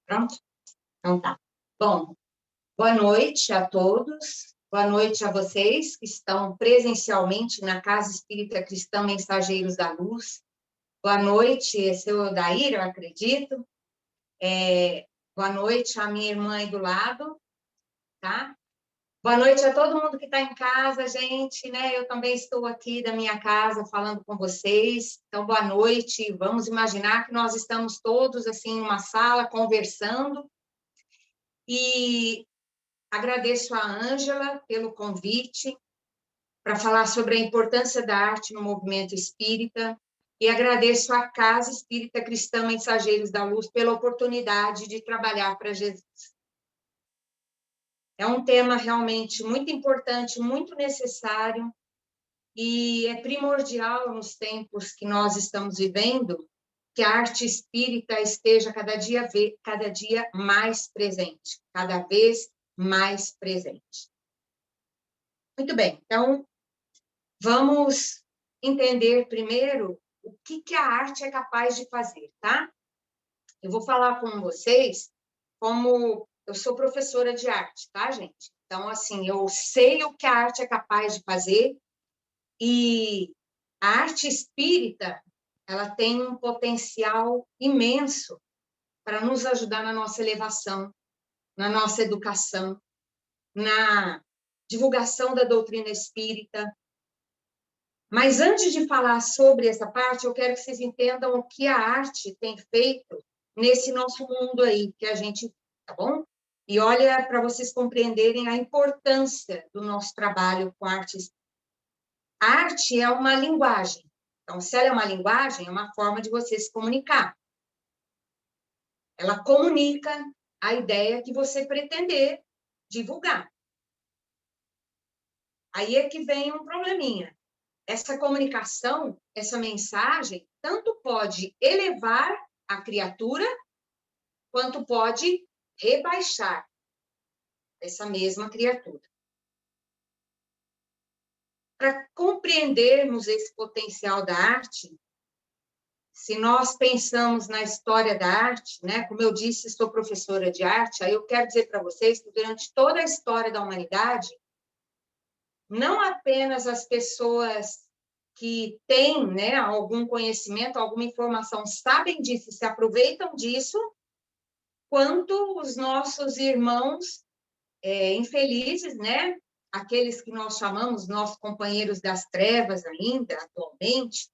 Pronto? Então tá. Bom, boa noite a todos, boa noite a vocês que estão presencialmente na Casa Espírita Cristã Mensageiros da Luz. Boa noite, seu Odair, eu acredito. Boa noite à minha irmã aí do lado, tá? Boa noite a todo mundo que está em casa, gente, né? Eu também estou aqui da minha casa falando com vocês. Então, boa noite. Vamos imaginar que nós estamos todos assim em uma sala conversando. E agradeço a Ângela pelo convite para falar sobre a importância da arte no movimento espírita e agradeço à Casa Espírita Cristã Mensageiros da Luz pela oportunidade de trabalhar para Jesus. É um tema realmente muito importante, muito necessário e é primordial nos tempos que nós estamos vivendo que a arte espírita esteja cada dia mais presente, cada vez mais presente. Muito bem, então, vamos entender primeiro o que a arte é capaz de fazer, tá? Eu vou falar com vocês como eu sou professora de arte, tá, gente? Então, assim, eu sei o que a arte é capaz de fazer e a arte espírita, ela tem um potencial imenso para nos ajudar na nossa elevação, na nossa educação, na divulgação da doutrina espírita. Mas antes de falar sobre essa parte, eu quero que vocês entendam o que a arte tem feito nesse nosso mundo aí que a gente, tá bom? E olha para vocês compreenderem a importância do nosso trabalho com artes. A arte é uma linguagem. Então, se ela é uma linguagem, é uma forma de você se comunicar. Ela comunica a ideia que você pretender divulgar. Aí é que vem um probleminha. Essa comunicação, essa mensagem, tanto pode elevar a criatura, quanto pode rebaixar essa mesma criatura. Para compreendermos esse potencial da arte, se nós pensamos na história da arte, né, como eu disse, sou professora de arte, aí eu quero dizer para vocês que durante toda a história da humanidade, não apenas as pessoas que têm, né, algum conhecimento, alguma informação, sabem disso, se aproveitam disso, quanto os nossos irmãos infelizes, né, aqueles que nós chamamos nossos companheiros das trevas ainda, atualmente,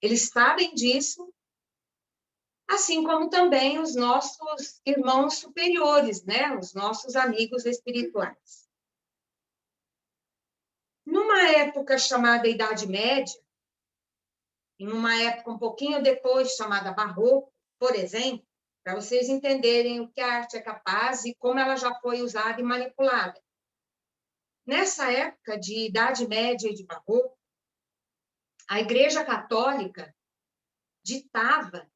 eles sabem disso, assim como também os nossos irmãos superiores, né, os nossos amigos espirituais. Numa época chamada Idade Média, e numa época um pouquinho depois, chamada Barroco, por exemplo, para vocês entenderem o que a arte é capaz e como ela já foi usada e manipulada. Nessa época de Idade Média e de Barroco, a Igreja Católica ditava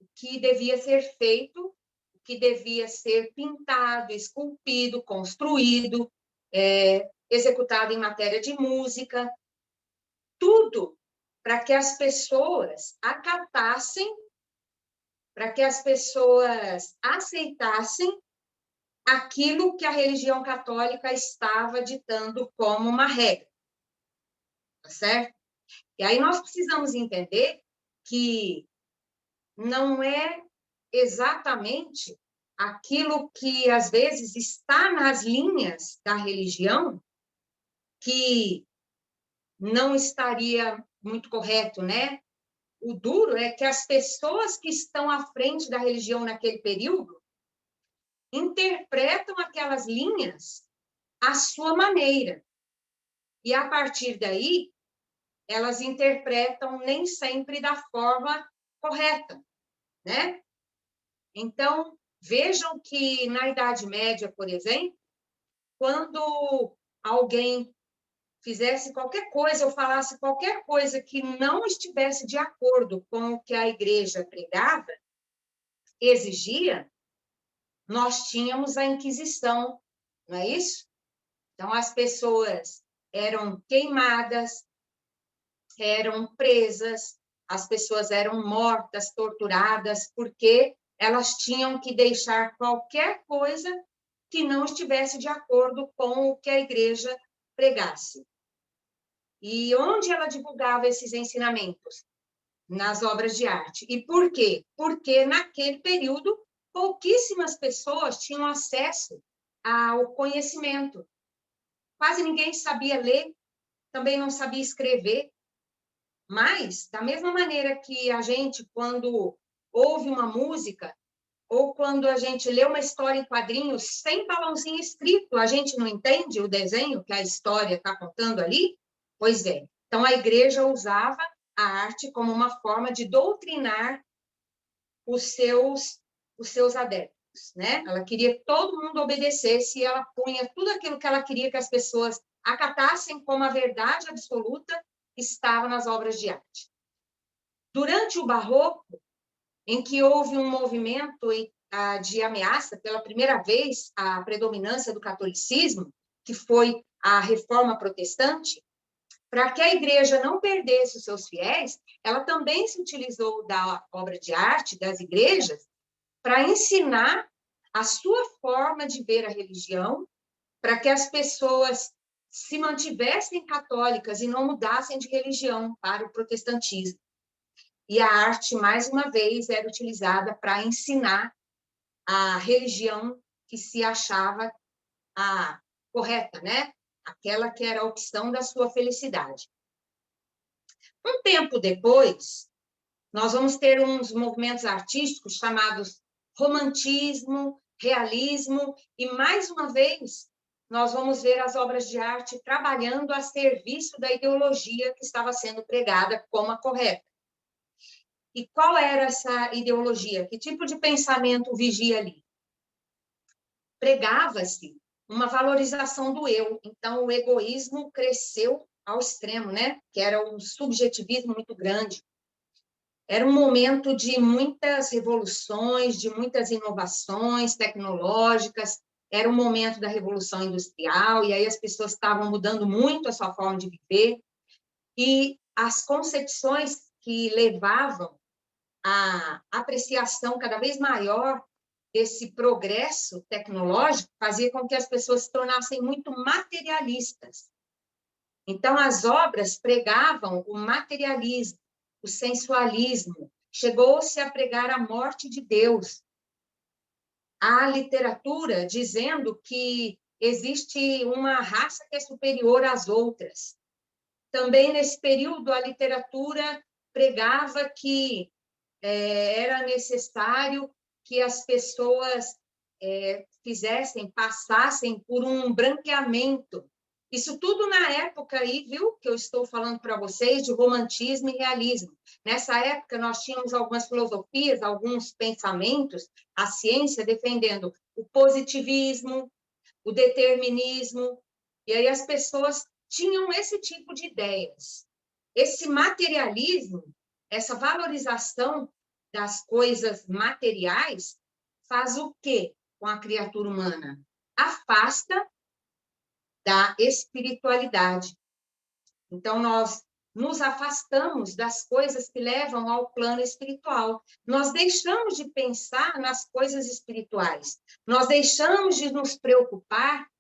o que devia ser feito, o que devia ser pintado, esculpido, construído, executado em matéria de música, tudo para que as pessoas acatassem, para que as pessoas aceitassem aquilo que a religião católica estava ditando como uma regra, tá certo? E aí nós precisamos entender que não é exatamente aquilo que, às vezes, está nas linhas da religião que não estaria muito correto, né? O duro é que as pessoas que estão à frente da religião naquele período interpretam aquelas linhas à sua maneira. E, a partir daí, elas interpretam nem sempre da forma correta, né? Então, vejam que na Idade Média, por exemplo, quando alguém fizesse qualquer coisa ou falasse qualquer coisa que não estivesse de acordo com o que a igreja pregava, exigia, nós tínhamos a Inquisição, não é isso? Então, as pessoas eram queimadas, eram presas, as pessoas eram mortas, torturadas, porque elas tinham que deixar qualquer coisa que não estivesse de acordo com o que a igreja pregasse. E onde ela divulgava esses ensinamentos? Nas obras de arte. E por quê? Porque naquele período pouquíssimas pessoas tinham acesso ao conhecimento. Quase ninguém sabia ler, também não sabia escrever. Mas, da mesma maneira que a gente, quando ouve uma música, ou quando a gente lê uma história em quadrinhos sem balãozinho escrito, a gente não entende o desenho que a história está contando ali? Pois é. Então, a igreja usava a arte como uma forma de doutrinar os seus adeptos, né? Ela queria que todo mundo obedecesse e ela punha tudo aquilo que ela queria que as pessoas acatassem como a verdade absoluta estava nas obras de arte. Durante o Barroco, em que houve um movimento de ameaça pela primeira vez à predominância do catolicismo, que foi a Reforma Protestante, para que a igreja não perdesse os seus fiéis, ela também se utilizou da obra de arte das igrejas para ensinar a sua forma de ver a religião, para que as pessoas se mantivessem católicas e não mudassem de religião para o protestantismo. E a arte, mais uma vez, era utilizada para ensinar a religião que se achava a correta, né? Aquela que era a opção da sua felicidade. Um tempo depois, nós vamos ter uns movimentos artísticos chamados romantismo, realismo, e, mais uma vez, nós vamos ver as obras de arte trabalhando a serviço da ideologia que estava sendo pregada como a correta. E qual era essa ideologia? Que tipo de pensamento vigia ali? Pregava-se uma valorização do eu. Então, o egoísmo cresceu ao extremo, né? Que era um subjetivismo muito grande. Era um momento de muitas revoluções, de muitas inovações tecnológicas. Era um momento da Revolução Industrial, e aí as pessoas estavam mudando muito a sua forma de viver. E as concepções que levavam a apreciação cada vez maior desse progresso tecnológico fazia com que as pessoas se tornassem muito materialistas. Então, as obras pregavam o materialismo, o sensualismo, chegou-se a pregar a morte de Deus. Há literatura dizendo que existe uma raça que é superior às outras. Também, nesse período, a literatura pregava que era necessário que as pessoas passassem por um branqueamento. Isso tudo na época aí, viu, que eu estou falando para vocês, de romantismo e realismo. Nessa época, nós tínhamos algumas filosofias, alguns pensamentos, a ciência defendendo o positivismo, o determinismo, e aí as pessoas tinham esse tipo de ideias. Esse materialismo, essa valorização das coisas materiais, faz o quê com a criatura humana? Afasta da espiritualidade. Então, nós nos afastamos das coisas que levam ao plano espiritual. Nós deixamos de pensar nas coisas espirituais. Nós deixamos de nos preocupar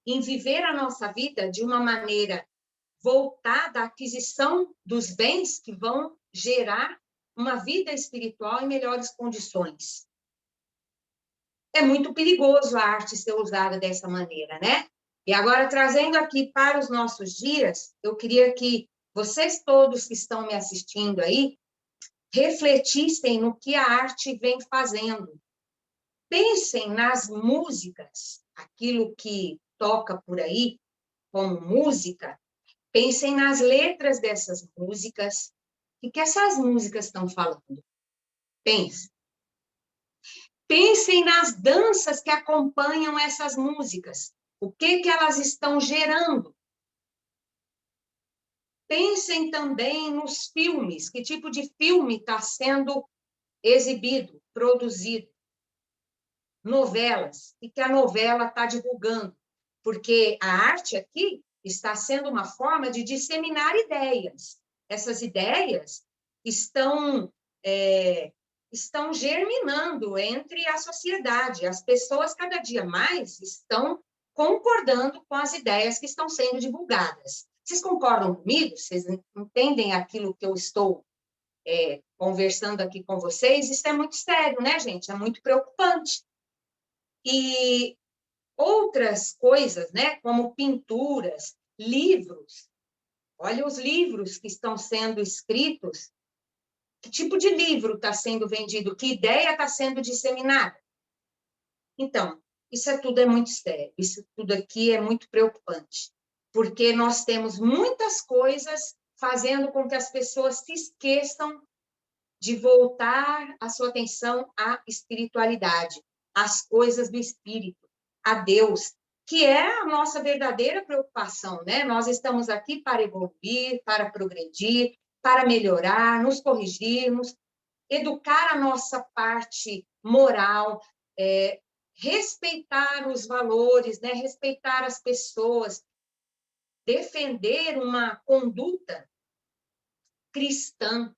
em viver a nossa vida de uma maneira voltada à aquisição dos bens que vão gerar uma vida espiritual em melhores condições. É muito perigoso a arte ser usada dessa maneira, né? E agora, trazendo aqui para os nossos dias, eu queria que vocês todos que estão me assistindo aí, refletissem no que a arte vem fazendo. Pensem nas músicas, aquilo que toca por aí como música, pensem nas letras dessas músicas. O que essas músicas estão falando? Pensem. Pensem nas danças que acompanham essas músicas. O que elas estão gerando? Pensem também nos filmes. Que tipo de filme está sendo exibido, produzido? Novelas. O que a novela está divulgando? Porque a arte aqui está sendo uma forma de disseminar ideias. Essas ideias estão estão germinando entre a sociedade. As pessoas, cada dia mais, estão concordando com as ideias que estão sendo divulgadas. Vocês concordam comigo? Vocês entendem aquilo que eu estou conversando aqui com vocês? Isso é muito sério, né, gente? É muito preocupante. E outras coisas, né, como pinturas, livros. Olha os livros que estão sendo escritos. Que tipo de livro está sendo vendido? Que ideia está sendo disseminada? Então, isso tudo é muito sério. Isso tudo aqui é muito preocupante. Porque nós temos muitas coisas fazendo com que as pessoas se esqueçam de voltar a sua atenção à espiritualidade, às coisas do espírito, a Deus, que é a nossa verdadeira preocupação, né? Nós estamos aqui para evoluir, para progredir, para melhorar, nos corrigirmos, educar a nossa parte moral, respeitar os valores, né? Respeitar as pessoas, defender uma conduta cristã,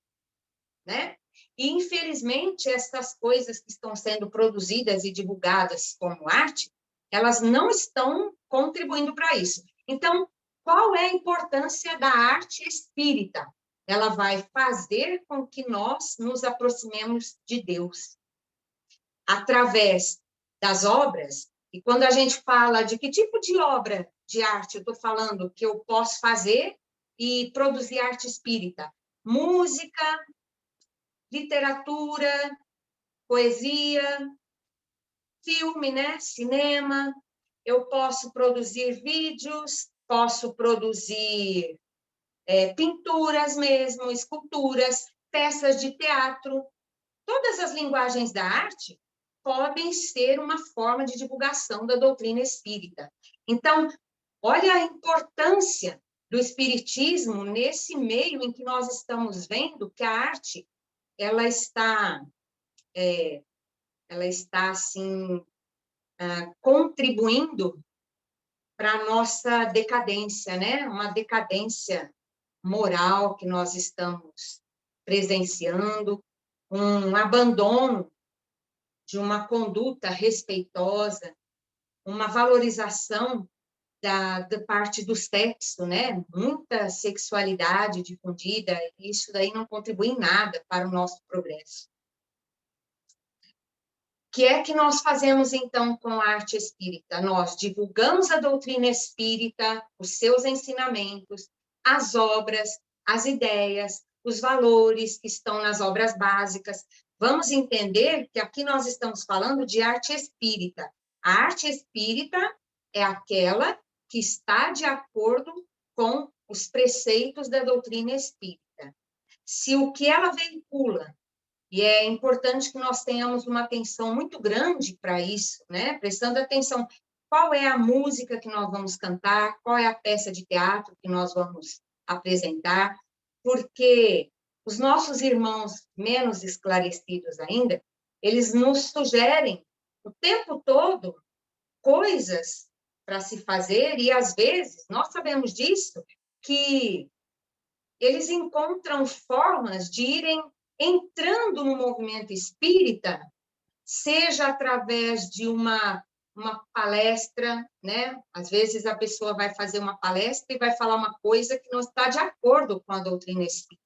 né? E, infelizmente, essas coisas que estão sendo produzidas e divulgadas como arte, elas não estão contribuindo para isso. Então, qual é a importância da arte espírita? Ela vai fazer com que nós nos aproximemos de Deus. Através das obras, e quando a gente fala de que tipo de obra de arte eu estou falando que eu posso fazer e produzir arte espírita? Música, literatura, poesia, filme, né? Cinema. Eu posso produzir vídeos, posso produzir pinturas mesmo, esculturas, peças de teatro. Todas as linguagens da arte podem ser uma forma de divulgação da doutrina espírita. Então, olha a importância do espiritismo nesse meio em que nós estamos vendo que a arte ela está assim contribuindo para a nossa decadência, né? Uma decadência moral que nós estamos presenciando, um abandono de uma conduta respeitosa, uma valorização da parte do sexo, né? Muita sexualidade difundida, e isso daí não contribui em nada para o nosso progresso. O que é que nós fazemos, então, com a arte espírita? Nós divulgamos a doutrina espírita, os seus ensinamentos, as obras, as ideias, os valores que estão nas obras básicas. Vamos entender que aqui nós estamos falando de arte espírita. A arte espírita é aquela que está de acordo com os preceitos da doutrina espírita. Se o que ela veicula, e é importante que nós tenhamos uma atenção muito grande para isso, né? Prestando atenção, qual é a música que nós vamos cantar, qual é a peça de teatro que nós vamos apresentar, porque os nossos irmãos menos esclarecidos ainda, eles nos sugerem o tempo todo coisas para se fazer, e às vezes, nós sabemos disso, que eles encontram formas de irem entrando no movimento espírita, seja através de uma palestra, né? Às vezes a pessoa vai fazer uma palestra e vai falar uma coisa que não está de acordo com a doutrina espírita.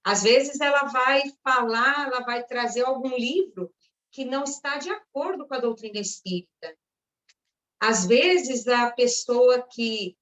Às vezes ela vai falar, ela vai trazer algum livro que não está de acordo com a doutrina espírita. Às vezes a pessoa que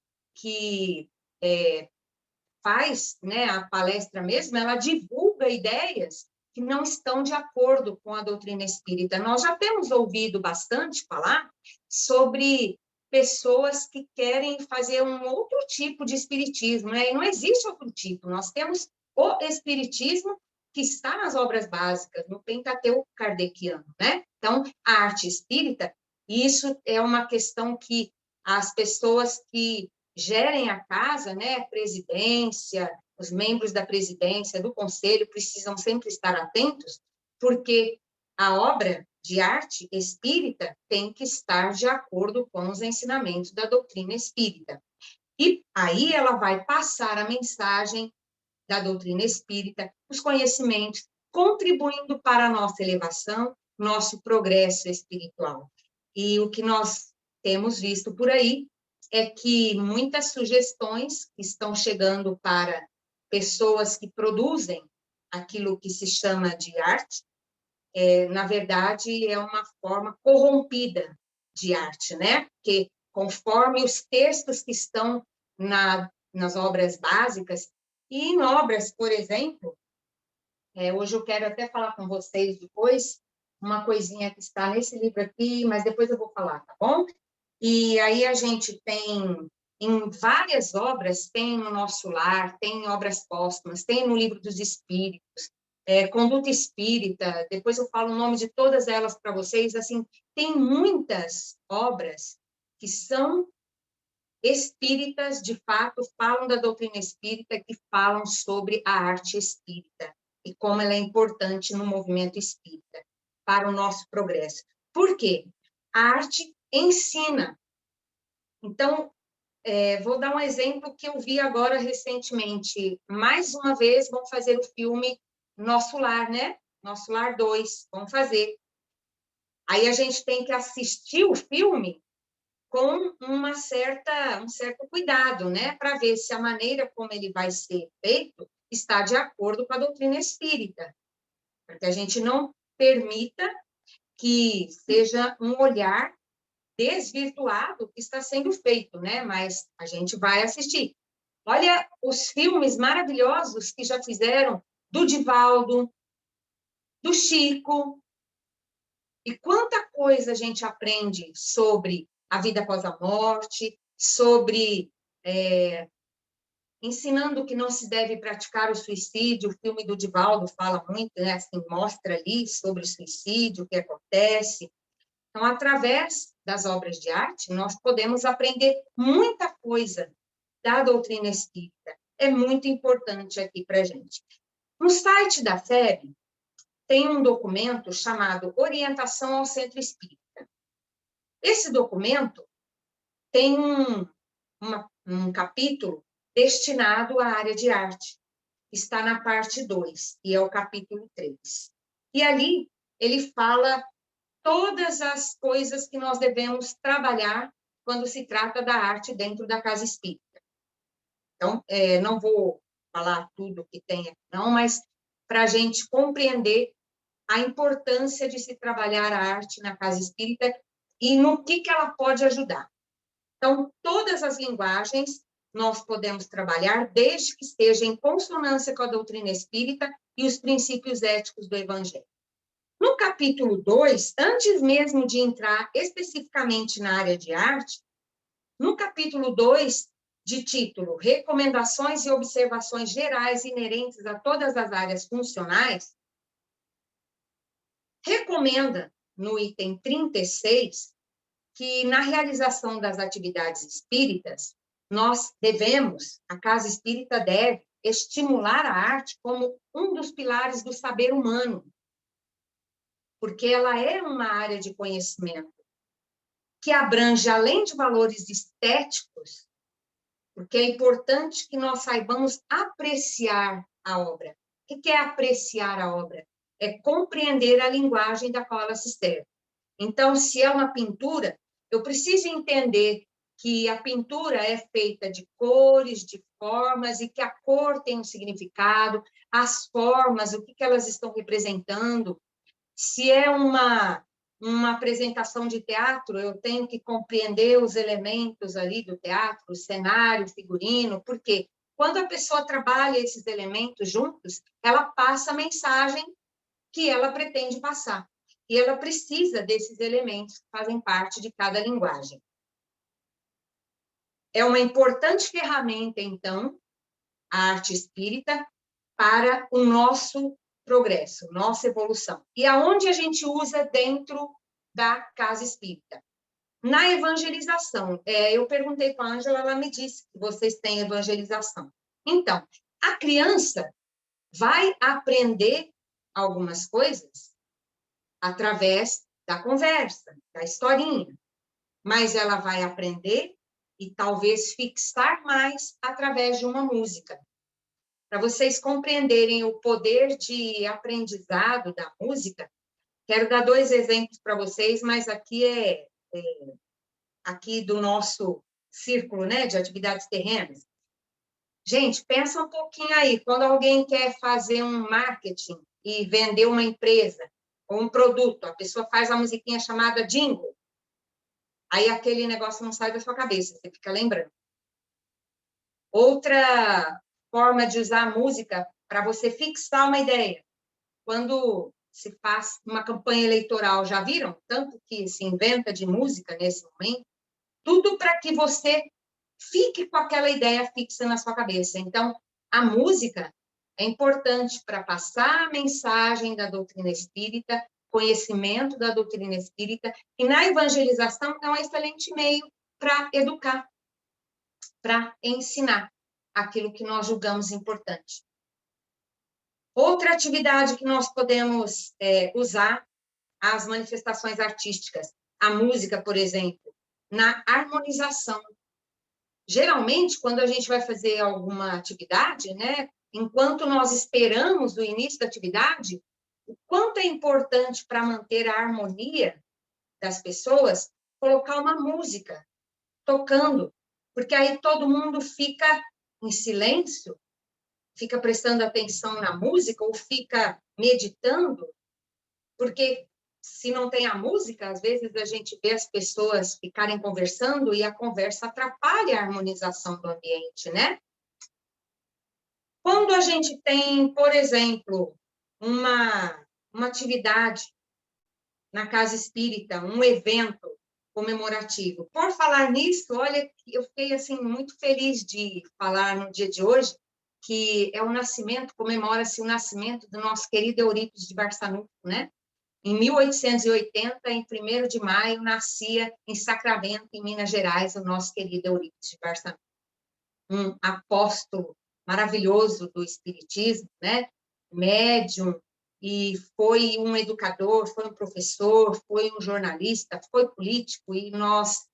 faz, né, a palestra mesmo, ela divulga ideias que não estão de acordo com a doutrina espírita. Nós já temos ouvido bastante falar sobre pessoas que querem fazer um outro tipo de espiritismo, né? E não existe outro tipo. Nós temos o espiritismo que está nas obras básicas, no Pentateuco kardeciano, né? Então, a arte espírita, isso é uma questão que as pessoas que gerem a casa, né, a presidência, os membros da presidência, do conselho, precisam sempre estar atentos, porque a obra de arte espírita tem que estar de acordo com os ensinamentos da doutrina espírita. E aí ela vai passar a mensagem da doutrina espírita, os conhecimentos, contribuindo para a nossa elevação, nosso progresso espiritual. E o que nós temos visto por aí é que muitas sugestões que estão chegando para pessoas que produzem aquilo que se chama de arte, na verdade, é uma forma corrompida de arte, né? Porque conforme os textos que estão nas obras básicas, e em obras, por exemplo, hoje eu quero até falar com vocês depois, uma coisinha que está nesse livro aqui, mas depois eu vou falar, tá bom? E aí a gente tem, em várias obras, tem no Nosso Lar, tem em obras póstumas, tem no Livro dos Espíritos, Conduta Espírita, depois eu falo o nome de todas elas para vocês, assim, tem muitas obras que são espíritas, de fato, falam da doutrina espírita, que falam sobre a arte espírita e como ela é importante no movimento espírita para o nosso progresso. Por quê? A arte ensina. Então, vou dar um exemplo que eu vi agora recentemente. Mais uma vez, vão fazer o filme Nosso Lar, né? Nosso Lar 2, vamos fazer. Aí a gente tem que assistir o filme com um certo cuidado, né? Para ver se a maneira como ele vai ser feito está de acordo com a doutrina espírita. Para que a gente não permita que seja um olhar desvirtuado que está sendo feito, né? Mas a gente vai assistir. Olha os filmes maravilhosos que já fizeram do Divaldo, do Chico, e quanta coisa a gente aprende sobre a vida após a morte, sobre ensinando que não se deve praticar o suicídio. O filme do Divaldo fala muito, né? Assim, mostra ali sobre o suicídio, o que acontece. Então, através das obras de arte, nós podemos aprender muita coisa da doutrina espírita. É muito importante aqui para a gente. No site da FEB, tem um documento chamado Orientação ao Centro Espírita. Esse documento tem um capítulo destinado à área de arte. Está na parte 2, e é o capítulo 3. E ali ele fala todas as coisas que nós devemos trabalhar quando se trata da arte dentro da casa espírita. Então, não vou falar tudo que tem aqui, não, mas para a gente compreender a importância de se trabalhar a arte na casa espírita e no que ela pode ajudar. Então, todas as linguagens nós podemos trabalhar desde que esteja em consonância com a doutrina espírita e os princípios éticos do Evangelho. No capítulo 2, antes mesmo de entrar especificamente na área de arte, no capítulo 2, de título Recomendações e Observações Gerais inerentes a todas as áreas funcionais, recomenda, no item 36, que na realização das atividades espíritas, a casa espírita deve estimular a arte como um dos pilares do saber humano, porque ela é uma área de conhecimento que abrange, além de valores estéticos, porque é importante que nós saibamos apreciar a obra. O que é apreciar a obra? É compreender a linguagem da qual ela se serve. Então, se é uma pintura, eu preciso entender que a pintura é feita de cores, de formas, e que a cor tem um significado, as formas, o que elas estão representando. Se é uma apresentação de teatro, eu tenho que compreender os elementos ali do teatro, o cenário, o figurino, porque quando a pessoa trabalha esses elementos juntos, ela passa a mensagem que ela pretende passar. E ela precisa desses elementos que fazem parte de cada linguagem. É uma importante ferramenta, então, a arte espírita para o nosso progresso, nossa evolução. E aonde a gente usa dentro da casa espírita? Na evangelização. Eu perguntei para a Ângela, ela me disse que vocês têm evangelização. Então, a criança vai aprender algumas coisas através da conversa, da historinha, mas ela vai aprender e talvez fixar mais através de uma música. para vocês compreenderem o poder de aprendizado da música, quero dar 2 exemplos para vocês, mas aqui aqui do nosso círculo, né, de atividades terrenas. Gente, pensa um pouquinho aí, quando alguém quer fazer um marketing e vender uma empresa ou um produto, a pessoa faz a musiquinha chamada jingle, aí aquele negócio não sai da sua cabeça, você fica lembrando. Outra forma de usar a música para você fixar uma ideia, quando se faz uma campanha eleitoral, já viram? Tanto que se inventa de música nesse momento, tudo para que você fique com aquela ideia fixa na sua cabeça. Então, a música é importante para passar a mensagem da doutrina espírita, conhecimento da doutrina espírita, e na evangelização é um excelente meio para educar, para ensinar aquilo que nós julgamos importante. Outra atividade que nós podemos usar, as manifestações artísticas, a música, por exemplo, na harmonização. Geralmente, quando a gente vai fazer alguma atividade, né, enquanto nós esperamos o início da atividade, o quanto é importante para manter a harmonia das pessoas, colocar uma música tocando, porque aí todo mundo fica em silêncio, fica prestando atenção na música ou fica meditando, porque se não tem a música, às vezes a gente vê as pessoas ficarem conversando e a conversa atrapalha a harmonização do ambiente, né? Quando a gente tem, por exemplo, uma atividade na casa espírita, um evento comemorativo. Por falar nisso, olha, eu fiquei assim muito feliz de falar no dia de hoje que é o nascimento, comemora-se o nascimento do nosso querido Eurípides de Barçanufo, né? Em 1880, em 1º de maio, nascia em Sacramento, em Minas Gerais, o nosso querido Eurípides de Barçanufo, um apóstolo maravilhoso do espiritismo, né? Médium, e foi um educador, foi um professor, foi um jornalista, foi político, e nós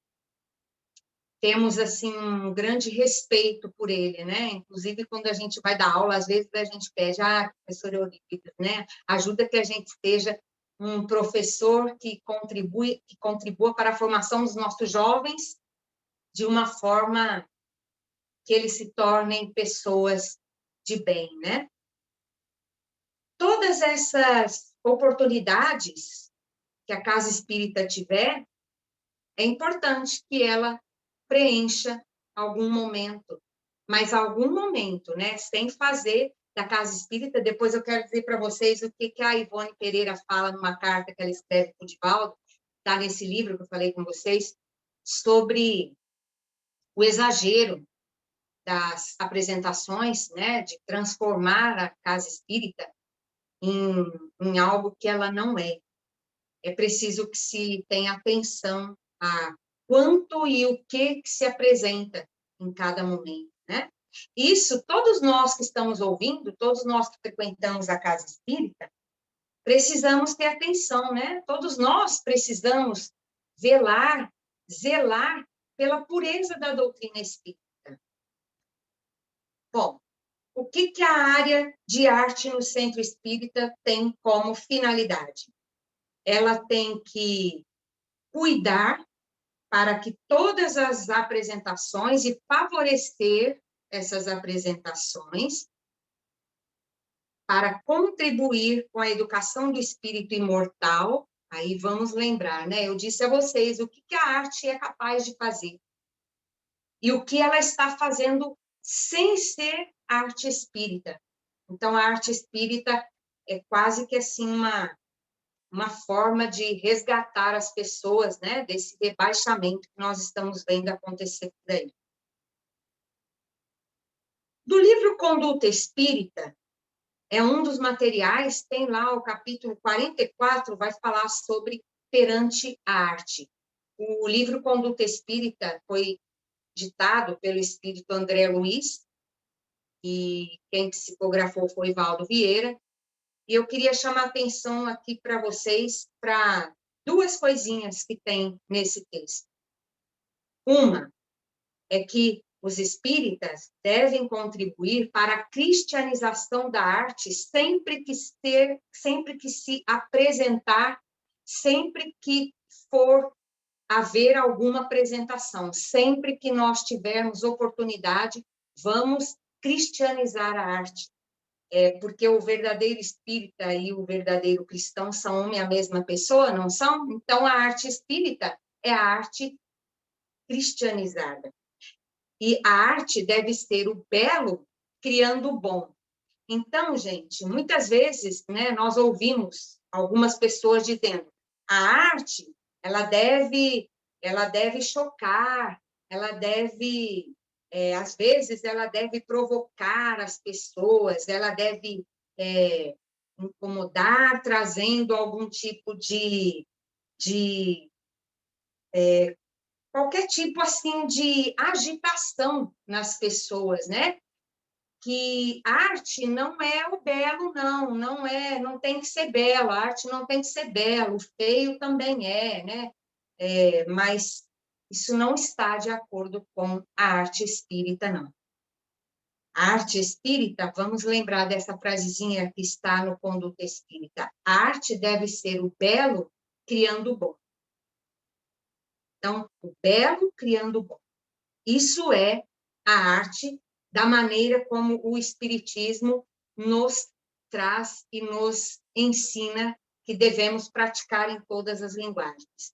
temos, assim, um grande respeito por ele, né? Inclusive, quando a gente vai dar aula, às vezes a gente pede, professor Eurípides, né? Ajuda que a gente seja um professor que contribua para a formação dos nossos jovens de uma forma que eles se tornem pessoas de bem, né? Todas essas oportunidades que a casa espírita tiver, é importante que ela preencha algum momento, mas algum momento, né? Sem fazer da casa espírita. Depois eu quero dizer para vocês o que a Ivone Pereira fala numa carta que ela escreve para o Divaldo, está nesse livro que eu falei com vocês, sobre o exagero das apresentações, né? De transformar a casa espírita em algo que ela não é. É preciso que se tenha atenção a quanto e o que se apresenta em cada momento, né? Isso, todos nós que estamos ouvindo, todos nós que frequentamos a casa espírita, precisamos ter atenção, né? Todos nós precisamos zelar pela pureza da doutrina espírita. Bom, o que a área de arte no Centro Espírita tem como finalidade? Ela tem que cuidar para que todas as apresentações e favorecer essas apresentações para contribuir com a educação do espírito imortal. Aí vamos lembrar, né? Eu disse a vocês o que a arte é capaz de fazer e o que ela está fazendo sem ser arte espírita. Então, a arte espírita é quase que assim uma forma de resgatar as pessoas, né, desse rebaixamento que nós estamos vendo acontecer por aí. Do livro Conduta Espírita, é um dos materiais, tem lá o capítulo 44, vai falar sobre perante a arte. O livro Conduta Espírita foi ditado pelo espírito André Luiz, e quem psicografou foi Valdo Vieira, e eu queria chamar a atenção aqui para vocês para 2 coisinhas que tem nesse texto. Uma é que os espíritas devem contribuir para a cristianização da arte sempre que se apresentar, sempre que for haver alguma apresentação, sempre que nós tivermos oportunidade, vamos cristianizar a arte. Porque o verdadeiro espírita e o verdadeiro cristão são uma e a mesma pessoa, não são? Então, a arte espírita é a arte cristianizada. E a arte deve ser o belo criando o bom. Então, gente, muitas vezes, né, nós ouvimos algumas pessoas dizendo: a arte, ela deve chocar, ela deve, às vezes, ela deve provocar as pessoas, ela deve incomodar, trazendo algum tipo de qualquer tipo assim de agitação nas pessoas, né? Que arte não é o belo, não tem que ser belo, a arte não tem que ser belo, o feio também né? Mas isso não está de acordo com a arte espírita, não. A arte espírita, vamos lembrar dessa frasezinha que está no Conduta Espírita, a arte deve ser o belo criando o bom. Então, o belo criando o bom. Isso é a arte da maneira como o Espiritismo nos traz e nos ensina que devemos praticar em todas as linguagens.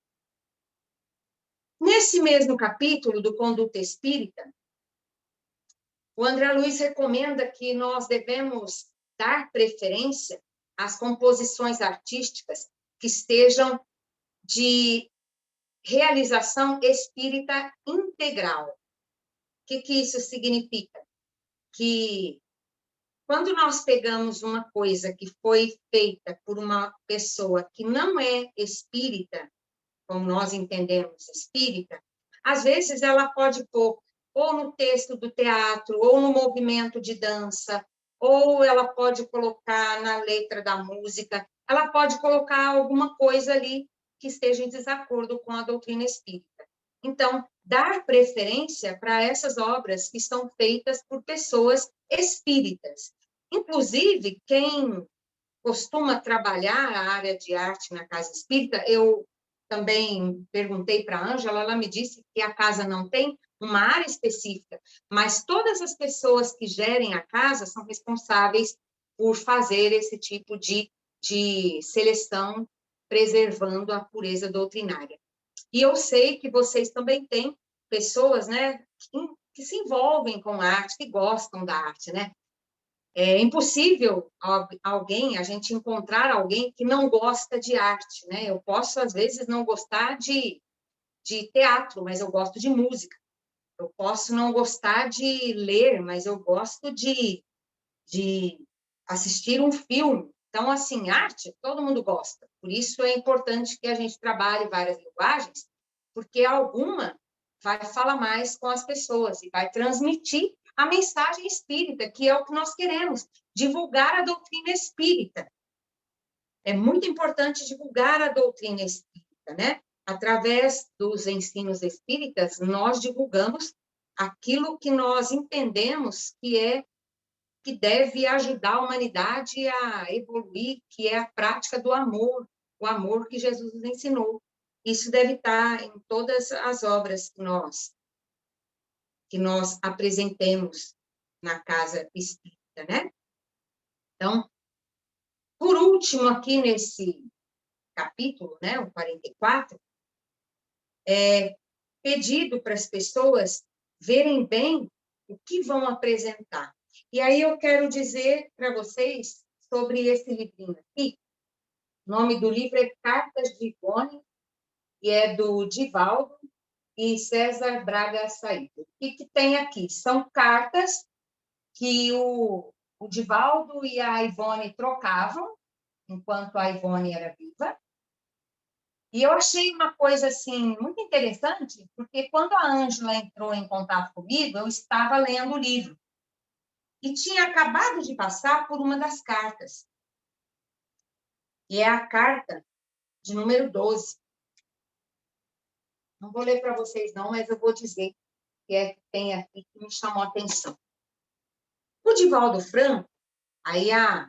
Nesse mesmo capítulo do Conduta Espírita, o André Luiz recomenda que nós devemos dar preferência às composições artísticas que estejam de realização espírita integral. O que isso significa? Que quando nós pegamos uma coisa que foi feita por uma pessoa que não é espírita, como nós entendemos espírita, às vezes ela pode pôr ou no texto do teatro, ou no movimento de dança, ou ela pode colocar na letra da música, ela pode colocar alguma coisa ali que esteja em desacordo com a doutrina espírita. Então, dar preferência para essas obras que são feitas por pessoas espíritas. Inclusive, quem costuma trabalhar a área de arte na casa espírita, eu também perguntei para a Ângela, ela me disse que a casa não tem uma área específica, mas todas as pessoas que gerem a casa são responsáveis por fazer esse tipo de seleção, preservando a pureza doutrinária. E eu sei que vocês também têm pessoas, né, que se envolvem com a arte, que gostam da arte, né? É impossível a gente encontrar alguém que não gosta de arte, né? Eu posso, às vezes, não gostar de teatro, mas eu gosto de música. Eu posso não gostar de ler, mas eu gosto de assistir um filme. Então, assim, arte, todo mundo gosta. Por isso é importante que a gente trabalhe várias linguagens, porque alguma vai falar mais com as pessoas e vai transmitir a mensagem espírita, que é o que nós queremos, divulgar a doutrina espírita. É muito importante divulgar a doutrina espírita, né? Através dos ensinos espíritas, nós divulgamos aquilo que nós entendemos que deve ajudar a humanidade a evoluir, que é a prática do amor, o amor que Jesus nos ensinou. Isso deve estar em todas as obras que nós apresentemos na casa espírita, né? Então, por último, aqui nesse capítulo, né, o 44, é pedido para as pessoas verem bem o que vão apresentar. E aí eu quero dizer para vocês sobre esse livrinho aqui. O nome do livro é Cartas de Ivone, e é do Divaldo e César Braga Saído. O que tem aqui? São cartas que o Divaldo e a Ivone trocavam, enquanto a Ivone era viva. E eu achei uma coisa, assim, muito interessante, porque quando a Ângela entrou em contato comigo, eu estava lendo o livro. E tinha acabado de passar por uma das cartas. E é a carta de número 12. Não vou ler para vocês, não, mas eu vou dizer. que tem aqui que me chamou a atenção. O Divaldo Franco, aí a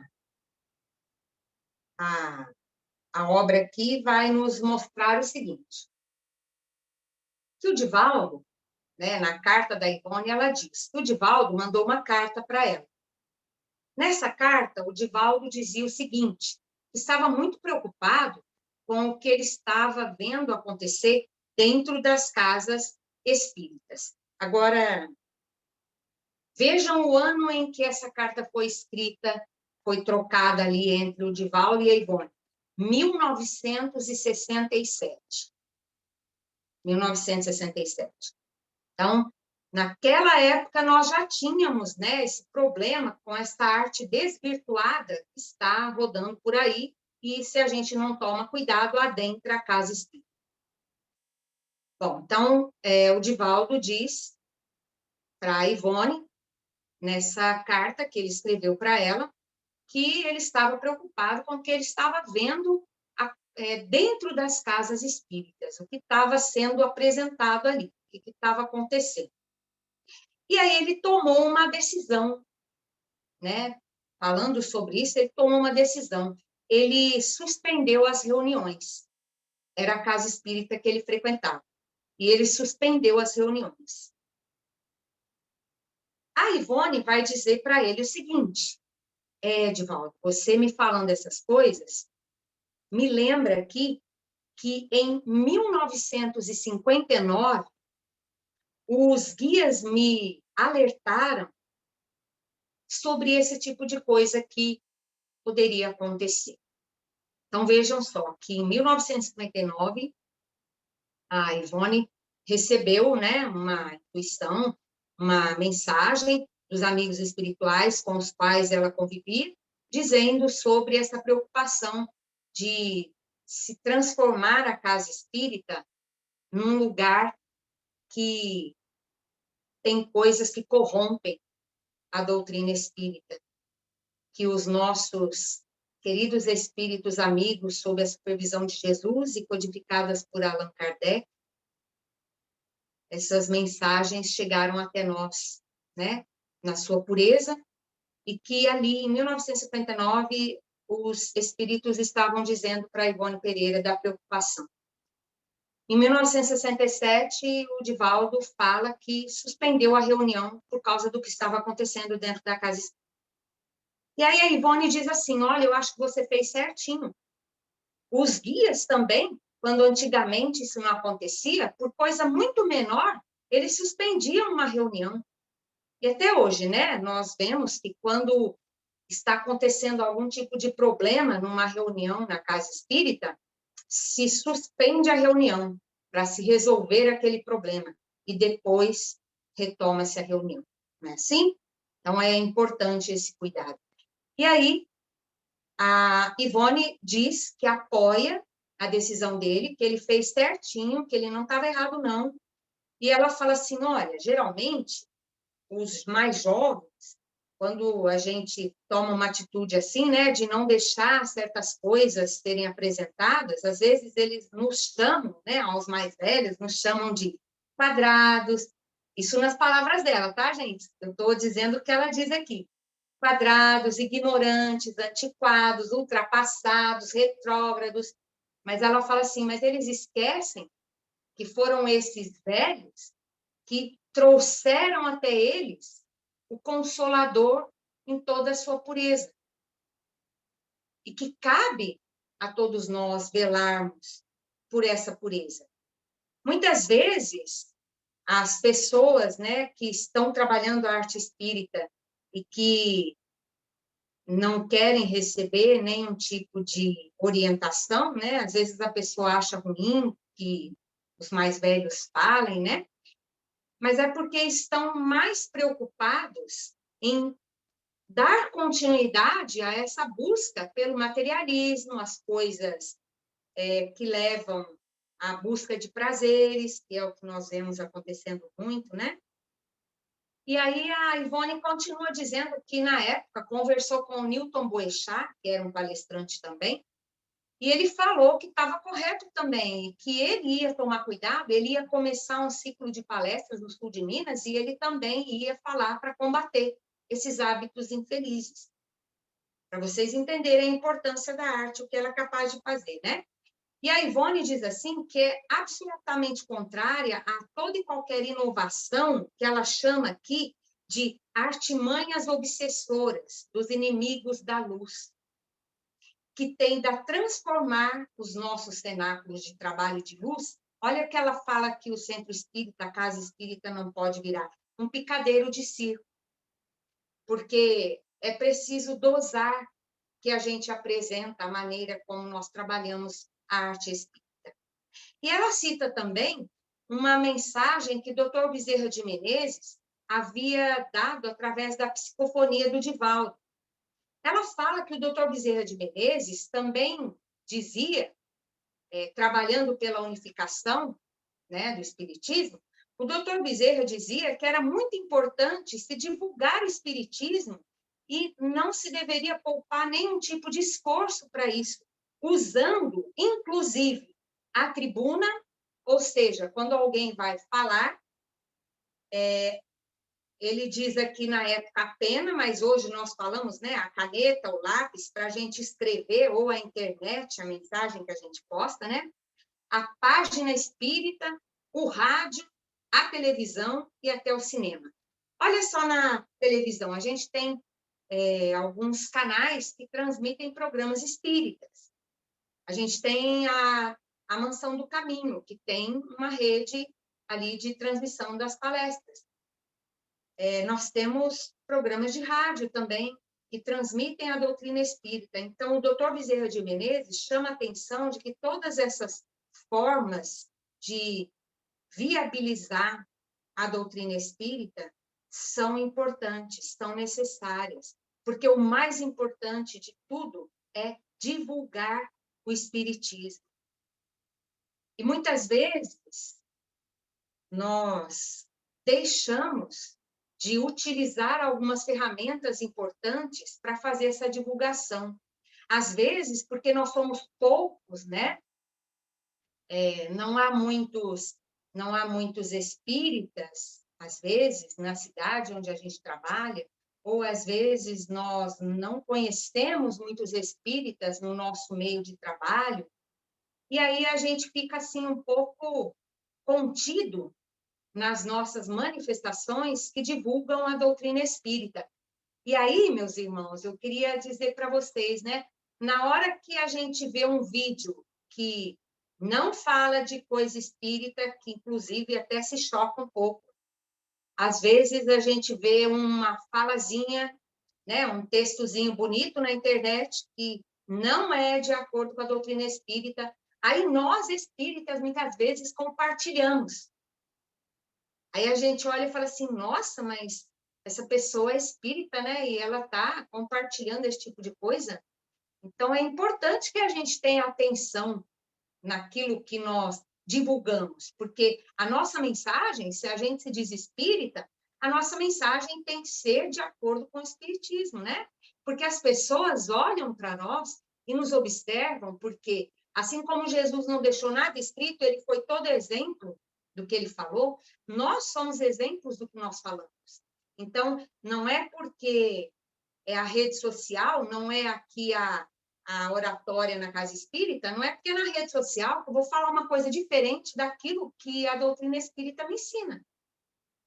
obra aqui vai nos mostrar o seguinte, que o Divaldo, né, na carta da Ivone, ela diz que o Divaldo mandou uma carta para ela. Nessa carta, o Divaldo dizia o seguinte, que estava muito preocupado com o que ele estava vendo acontecer dentro das casas espíritas. Agora, vejam o ano em que essa carta foi escrita, foi trocada ali entre o Divaldo e a Ivone. 1967. 1967. Então, naquela época, nós já tínhamos, né, esse problema com essa arte desvirtuada que está rodando por aí, e se a gente não toma cuidado, adentra a casa espírita. Bom, então, o Divaldo diz para a Ivone, nessa carta que ele escreveu para ela, que ele estava preocupado com o que ele estava vendo dentro das casas espíritas, o que estava sendo apresentado ali, o que estava acontecendo. E aí ele tomou uma decisão, né? Falando sobre isso, ele tomou uma decisão. Ele suspendeu as reuniões. Era a casa espírita que ele frequentava. E ele suspendeu as reuniões. A Ivone vai dizer para ele o seguinte, Divaldo, você me falando essas coisas, me lembra aqui que em 1959, os guias me alertaram sobre esse tipo de coisa que poderia acontecer. Então, vejam só, que em 1959, a Ivone recebeu, né, uma intuição, uma mensagem dos amigos espirituais com os quais ela convivia, dizendo sobre essa preocupação de se transformar a casa espírita num lugar que tem coisas que corrompem a doutrina espírita, que os nossos queridos espíritos amigos, sob a supervisão de Jesus e codificadas por Allan Kardec, essas mensagens chegaram até nós, né, na sua pureza, e que ali, em 1959, os espíritos estavam dizendo para Ivone Pereira da preocupação. Em 1967, o Divaldo fala que suspendeu a reunião por causa do que estava acontecendo dentro da casa espírita. E aí a Ivone diz assim, olha, eu acho que você fez certinho. Os guias também, quando antigamente isso não acontecia, por coisa muito menor, eles suspendiam uma reunião. E até hoje, né, nós vemos que quando está acontecendo algum tipo de problema numa reunião na casa espírita, se suspende a reunião para se resolver aquele problema e depois retoma-se a reunião. Não é assim? Então, é importante esse cuidado. E aí, a Ivone diz que apoia a decisão dele, que ele fez certinho, que ele não estava errado, não. E ela fala assim, olha, geralmente, os mais jovens, quando a gente toma uma atitude assim, né, de não deixar certas coisas serem apresentadas, às vezes eles nos chamam, né, aos mais velhos, nos chamam de quadrados, isso nas palavras dela, tá, gente? Eu estou dizendo o que ela diz aqui. Quadrados, ignorantes, antiquados, ultrapassados, retrógrados. Mas ela fala assim, mas eles esquecem que foram esses velhos que trouxeram até eles o Consolador em toda a sua pureza. E que cabe a todos nós velarmos por essa pureza. Muitas vezes, as pessoas, né, que estão trabalhando a arte espírita e que não querem receber nenhum tipo de orientação, né? Às vezes a pessoa acha ruim que os mais velhos falem, né? Mas é porque estão mais preocupados em dar continuidade a essa busca pelo materialismo, as coisas que levam à busca de prazeres, que é o que nós vemos acontecendo muito, né? E aí a Ivone continua dizendo que, na época, conversou com o Newton Boechat, que era um palestrante também, E ele falou que estava correto também, que ele ia tomar cuidado, ele ia começar um ciclo de palestras no sul de Minas e ele também ia falar para combater esses hábitos infelizes. Para vocês entenderem a importância da arte, o que ela é capaz de fazer, né? E a Ivone diz assim que é absolutamente contrária a toda e qualquer inovação que ela chama aqui de artimanhas obsessoras dos inimigos da luz, que tende a transformar os nossos cenáculos de trabalho de luz. Olha que ela fala que o centro espírita, a casa espírita, não pode virar um picadeiro de circo, porque é preciso dosar que a gente apresenta a maneira como nós trabalhamos a arte espírita. E ela cita também uma mensagem que o Dr. Bezerra de Menezes havia dado através da psicofonia do Divaldo. Ela fala que o Dr. Bezerra de Menezes também dizia, trabalhando pela unificação, né, do espiritismo, o Dr. Bezerra dizia que era muito importante se divulgar o espiritismo e não se deveria poupar nenhum tipo de esforço para isso, usando, inclusive, a tribuna, ou seja, quando alguém vai falar, ele diz aqui na época a pena, mas hoje nós falamos, né, a caneta, o lápis, para a gente escrever, ou a internet, a mensagem que a gente posta, né? A página espírita, o rádio, a televisão e até o cinema. Olha só na televisão, a gente tem alguns canais que transmitem programas espíritas. A gente tem a Mansão do Caminho, que tem uma rede ali de transmissão das palestras. Nós temos programas de rádio também, que transmitem a doutrina espírita. Então, o doutor Bezerra de Menezes chama a atenção de que todas essas formas de viabilizar a doutrina espírita são importantes, são necessárias, porque o mais importante de tudo é divulgar o espiritismo. E muitas vezes nós deixamos de utilizar algumas ferramentas importantes para fazer essa divulgação. Às vezes, porque nós somos poucos, né? Não há muitos espíritas, às vezes, na cidade onde a gente trabalha, ou às vezes nós não conhecemos muitos espíritas no nosso meio de trabalho, e aí a gente fica assim um pouco contido nas nossas manifestações que divulgam a doutrina espírita. E aí, meus irmãos, eu queria dizer para vocês, né? Na hora que a gente vê um vídeo que não fala de coisa espírita, que inclusive até se choca um pouco. Às vezes a gente vê uma falazinha, né, um textozinho bonito na internet que não é de acordo com a doutrina espírita. Aí nós espíritas muitas vezes compartilhamos. Aí a gente olha e fala assim, nossa, mas essa pessoa é espírita, né? E ela está compartilhando esse tipo de coisa. Então, é importante que a gente tenha atenção naquilo que nós divulgamos, porque a nossa mensagem, se a gente se diz espírita, a nossa mensagem tem que ser de acordo com o espiritismo, né? Porque as pessoas olham para nós e nos observam, porque assim como Jesus não deixou nada escrito, ele foi todo exemplo do que ele falou, nós somos exemplos do que nós falamos. Então, não é porque é a rede social, não é aqui a oratória na casa espírita, não é porque é na rede social que eu vou falar uma coisa diferente daquilo que a doutrina espírita me ensina,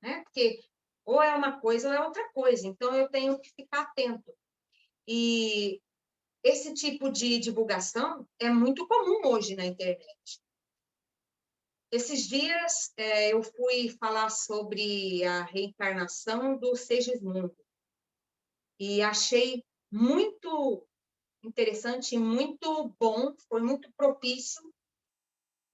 né? Porque ou é uma coisa ou é outra coisa, então eu tenho que ficar atento. E esse tipo de divulgação é muito comum hoje na internet. Esses dias eu fui falar sobre a reencarnação do Segismundo e achei muito interessante, muito bom, foi muito propício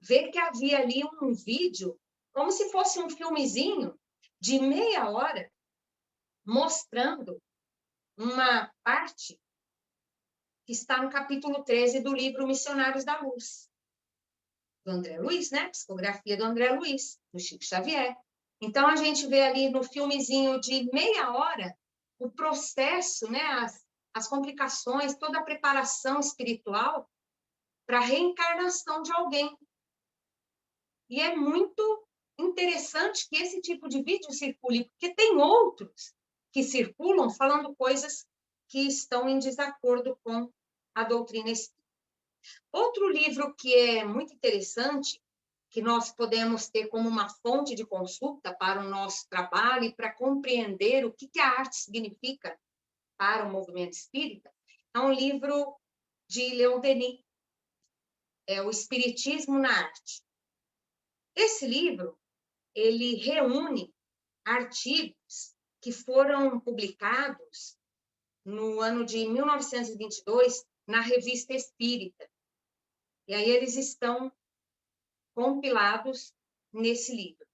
ver que havia ali um vídeo, como se fosse um filmezinho de meia hora, mostrando uma parte que está no capítulo 13 do livro Missionários da Luz, do André Luiz, né? Psicografia do André Luiz, do Chico Xavier. Então, a gente vê ali no filmezinho de meia hora o processo, né? As complicações, toda a preparação espiritual para a reencarnação de alguém. E é muito interessante que esse tipo de vídeo circule, porque tem outros que circulam falando coisas que estão em desacordo com a doutrina espírita. Outro livro que é muito interessante, que nós podemos ter como uma fonte de consulta para o nosso trabalho e para compreender o que a arte significa para o movimento espírita, é um livro de Leon Denis, é O Espiritismo na Arte. Esse livro, ele reúne artigos que foram publicados no ano de 1922 na Revista Espírita. E aí eles estão compilados nesse livro.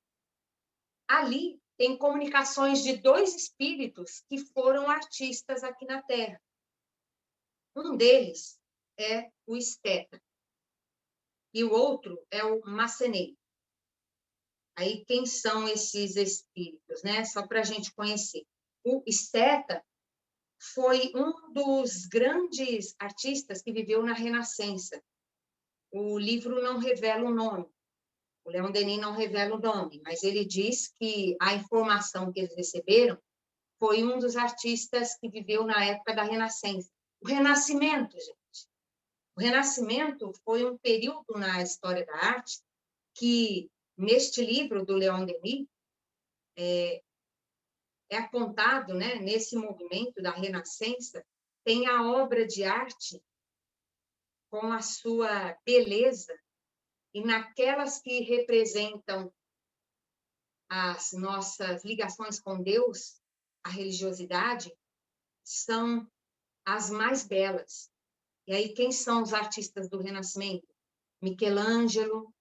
Ali tem comunicações de 2 espíritos que foram artistas aqui na Terra. Um deles é o Esteta e o outro é o Massenet. Aí, quem são esses espíritos, né? Só para a gente conhecer. O Esteta foi um dos grandes artistas que viveu na Renascença. O livro não revela o nome, o Leon Denis não revela o nome, mas ele diz que a informação que eles receberam foi um dos artistas que viveu na época da Renascença. O Renascimento, gente. O Renascimento foi um período na história da arte que, neste livro do Leon Denis, é apontado, né, nesse movimento da Renascença, tem a obra de arte com a sua beleza e naquelas que representam as nossas ligações com Deus, a religiosidade, são as mais belas. E aí, quem são os artistas do Renascimento? Michelangelo,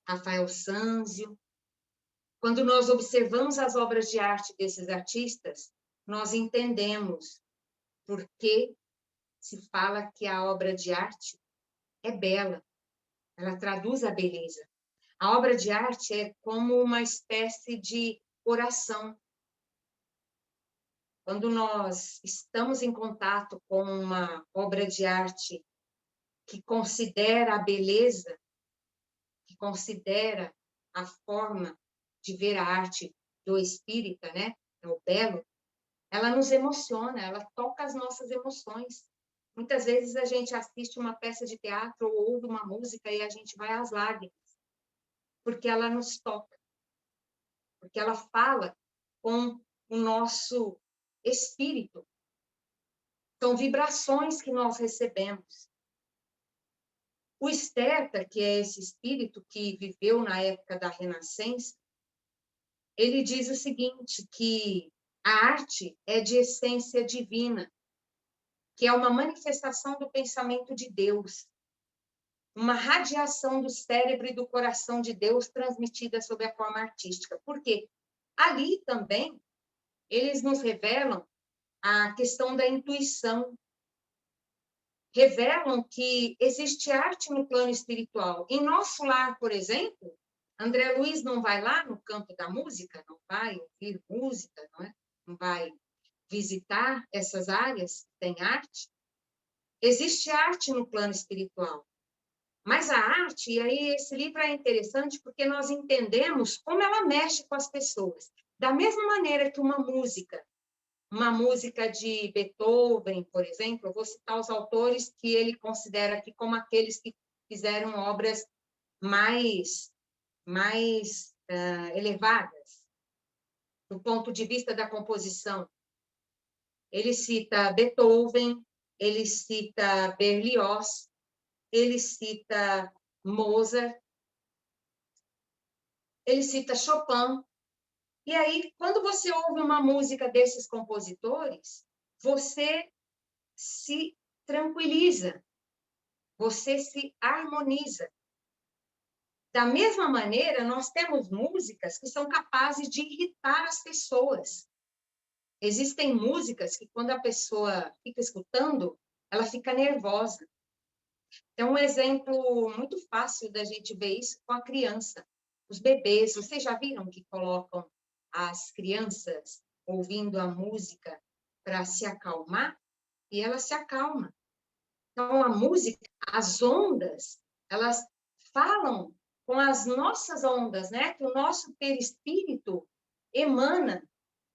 Rafael Sanzio. Quando nós observamos as obras de arte desses artistas, nós entendemos por que se fala que a obra de arte é bela, ela traduz a beleza. A obra de arte é como uma espécie de oração. Quando nós estamos em contato com uma obra de arte que considera a beleza, que considera a forma de ver a arte do espírita, né? É o belo, ela nos emociona, ela toca as nossas emoções. Muitas vezes a gente assiste uma peça de teatro ou ouve uma música e a gente vai às lágrimas, porque ela nos toca, porque ela fala com o nosso espírito. São vibrações que nós recebemos. O Esteta, que é esse espírito que viveu na época da Renascença, ele diz o seguinte, que a arte é de essência divina, que é uma manifestação do pensamento de Deus, uma radiação do cérebro e do coração de Deus transmitida sob a forma artística. Por quê? Ali também, eles nos revelam a questão da intuição, revelam que existe arte no plano espiritual. Em nosso lar, por exemplo, André Luiz não vai lá no campo da música, não vai ouvir música, não é? Não vai visitar essas áreas que têm arte. Existe arte no plano espiritual. Mas a arte, e aí esse livro é interessante porque nós entendemos como ela mexe com as pessoas. Da mesma maneira que uma música de Beethoven, por exemplo, eu vou citar os autores que ele considera aqui como aqueles que fizeram obras mais elevadas, do ponto de vista da composição. Ele cita Beethoven, ele cita Berlioz, ele cita Mozart, ele cita Chopin. E aí, quando você ouve uma música desses compositores, você se tranquiliza, você se harmoniza. Da mesma maneira, nós temos músicas que são capazes de irritar as pessoas. Existem músicas que, quando a pessoa fica escutando, ela fica nervosa. É um exemplo muito fácil da gente ver isso com a criança. Os bebês, vocês já viram que colocam as crianças ouvindo a música para se acalmar? E ela se acalma. Então, a música, as ondas, elas falam com as nossas ondas, né? Que o nosso perispírito emana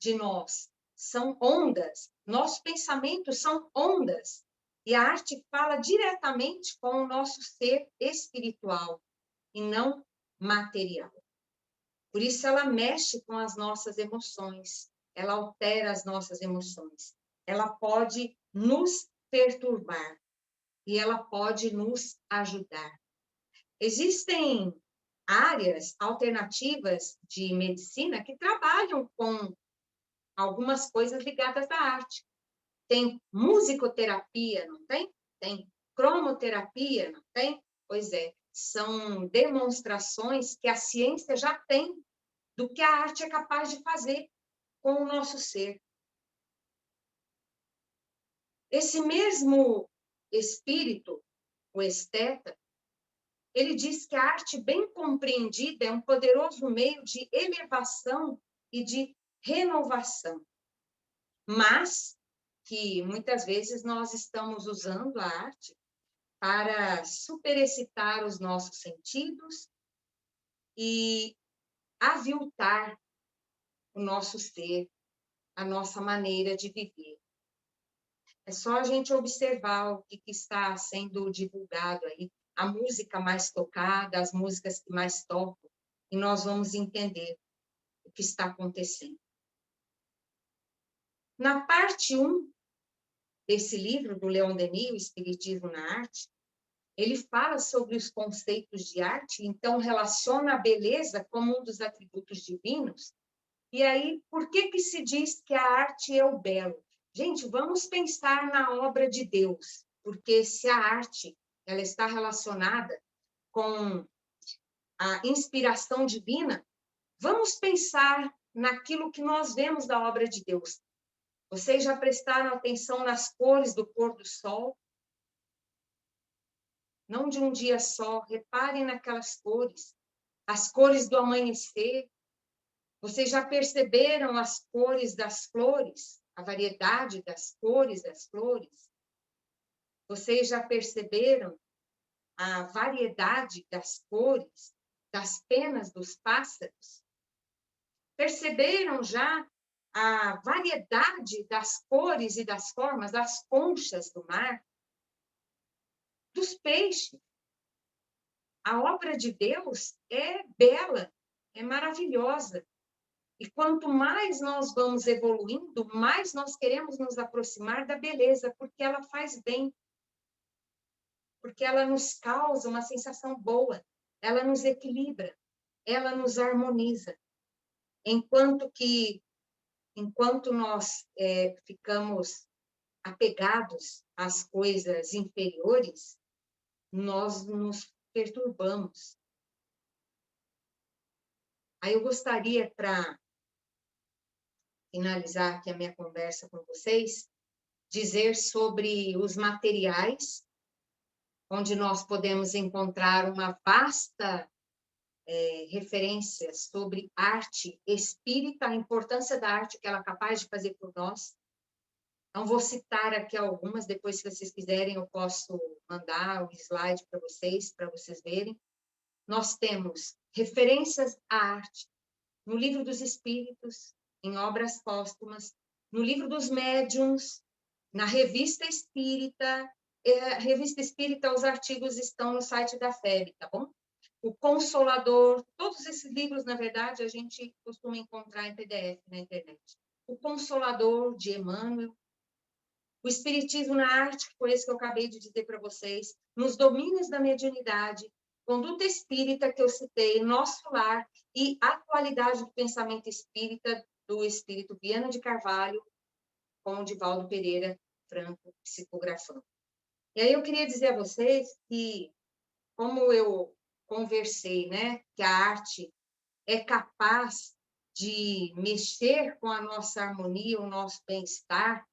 de nós. São ondas. Nossos pensamentos são ondas. E a arte fala diretamente com o nosso ser espiritual e não material. Por isso, ela mexe com as nossas emoções. Ela altera as nossas emoções. Ela pode nos perturbar. E ela pode nos ajudar. Existem áreas alternativas de medicina que trabalham com algumas coisas ligadas à arte. Tem musicoterapia, não tem? Tem cromoterapia, não tem? Pois é, são demonstrações que a ciência já tem do que a arte é capaz de fazer com o nosso ser. Esse mesmo espírito, o esteta, ele diz que a arte bem compreendida é um poderoso meio de elevação e de renovação, mas que muitas vezes nós estamos usando a arte para superexcitar os nossos sentidos e aviltar o nosso ser, a nossa maneira de viver. É só a gente observar o que está sendo divulgado aí, a música mais tocada, as músicas que mais tocam, e nós vamos entender o que está acontecendo. Na parte 1 desse livro, do Leon Denis, O Espiritismo na Arte, ele fala sobre os conceitos de arte, então relaciona a beleza como um dos atributos divinos. E aí, por que que se diz que a arte é o belo? Gente, vamos pensar na obra de Deus, porque se a arte ela está relacionada com a inspiração divina, vamos pensar naquilo que nós vemos da obra de Deus. Vocês já prestaram atenção nas cores do pôr do sol? Não de um dia só, reparem naquelas cores, as cores do amanhecer. Vocês já perceberam as cores das flores, a variedade das cores das flores? Vocês já perceberam a variedade das cores das penas dos pássaros? Perceberam já a variedade das cores e das formas das conchas do mar? Dos peixes? A obra de Deus é bela, é maravilhosa. E quanto mais nós vamos evoluindo, mais nós queremos nos aproximar da beleza, porque ela faz bem, porque ela nos causa uma sensação boa, ela nos equilibra, ela nos harmoniza. Enquanto nós ficamos apegados às coisas inferiores, nós nos perturbamos. Aí eu gostaria, para finalizar aqui a minha conversa com vocês, dizer sobre os materiais, onde nós podemos encontrar uma vasta referência sobre arte espírita, a importância da arte que ela é capaz de fazer por nós. Não vou citar aqui algumas, depois, se vocês quiserem, eu posso mandar o slide para vocês verem. Nós temos referências à arte no Livro dos Espíritos, em obras póstumas, no Livro dos Médiuns, na Revista Espírita. Revista Espírita, os artigos estão no site da FEB, tá bom? O Consolador, todos esses livros, na verdade, a gente costuma encontrar em PDF na internet. O Consolador, de Emmanuel. O Espiritismo na Arte, que foi esse que eu acabei de dizer para vocês. Nos Domínios da Mediunidade. Conduta Espírita, que eu citei, Nosso Lar, e Atualidade do Pensamento Espírita, do Espírito Viana de Carvalho, com o Divaldo Pereira Franco, psicografando. E aí eu queria dizer a vocês que, como eu conversei, né, que a arte é capaz de mexer com a nossa harmonia, o nosso bem-estar,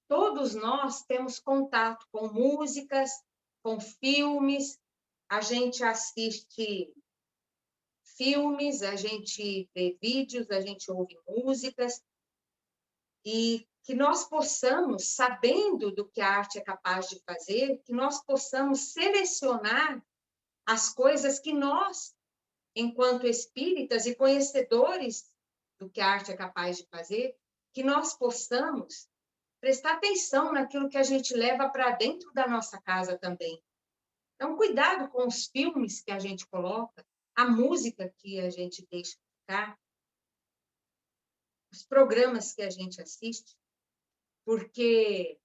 todos nós temos contato com músicas, com filmes, a gente assiste filmes, a gente vê vídeos, a gente ouve músicas, e que nós possamos, sabendo do que a arte é capaz de fazer, que nós possamos selecionar as coisas que nós, enquanto espíritas e conhecedores do que a arte é capaz de fazer, que nós possamos prestar atenção naquilo que a gente leva para dentro da nossa casa também. Então, cuidado com os filmes que a gente coloca, a música que a gente deixa ficar, os programas que a gente assiste, porque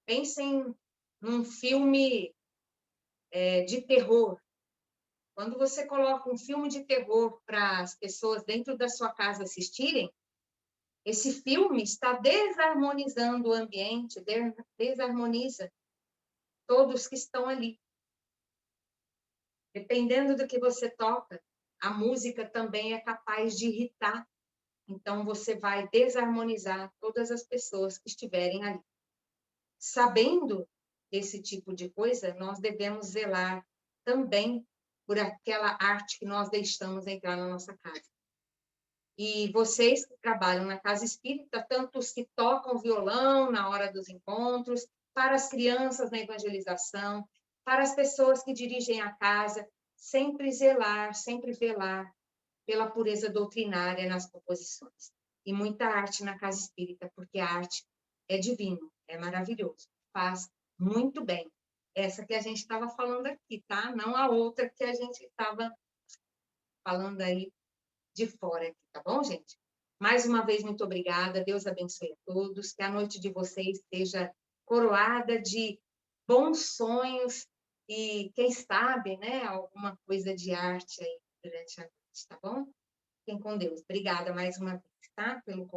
pensem num filme de terror. Quando você coloca um filme de terror para as pessoas dentro da sua casa assistirem, esse filme está desarmonizando o ambiente, desarmoniza todos que estão ali. Dependendo do que você toca, a música também é capaz de irritar. Então, você vai desarmonizar todas as pessoas que estiverem ali. Sabendo esse tipo de coisa, nós devemos zelar também por aquela arte que nós deixamos entrar na nossa casa. E vocês que trabalham na casa espírita, tanto os que tocam violão na hora dos encontros, para as crianças na evangelização, para as pessoas que dirigem a casa, sempre zelar, sempre velar pela pureza doutrinária nas composições. E muita arte na casa espírita, porque a arte é divino, é maravilhoso, faz muito bem. Essa que a gente estava falando aqui, tá? Não a outra que a gente estava falando aí de fora aqui, tá bom, gente? Mais uma vez, muito obrigada. Deus abençoe a todos. Que a noite de vocês seja coroada de bons sonhos e, quem sabe, né, alguma coisa de arte aí durante a noite, tá bom? Fiquem com Deus. Obrigada mais uma vez, tá? Pelo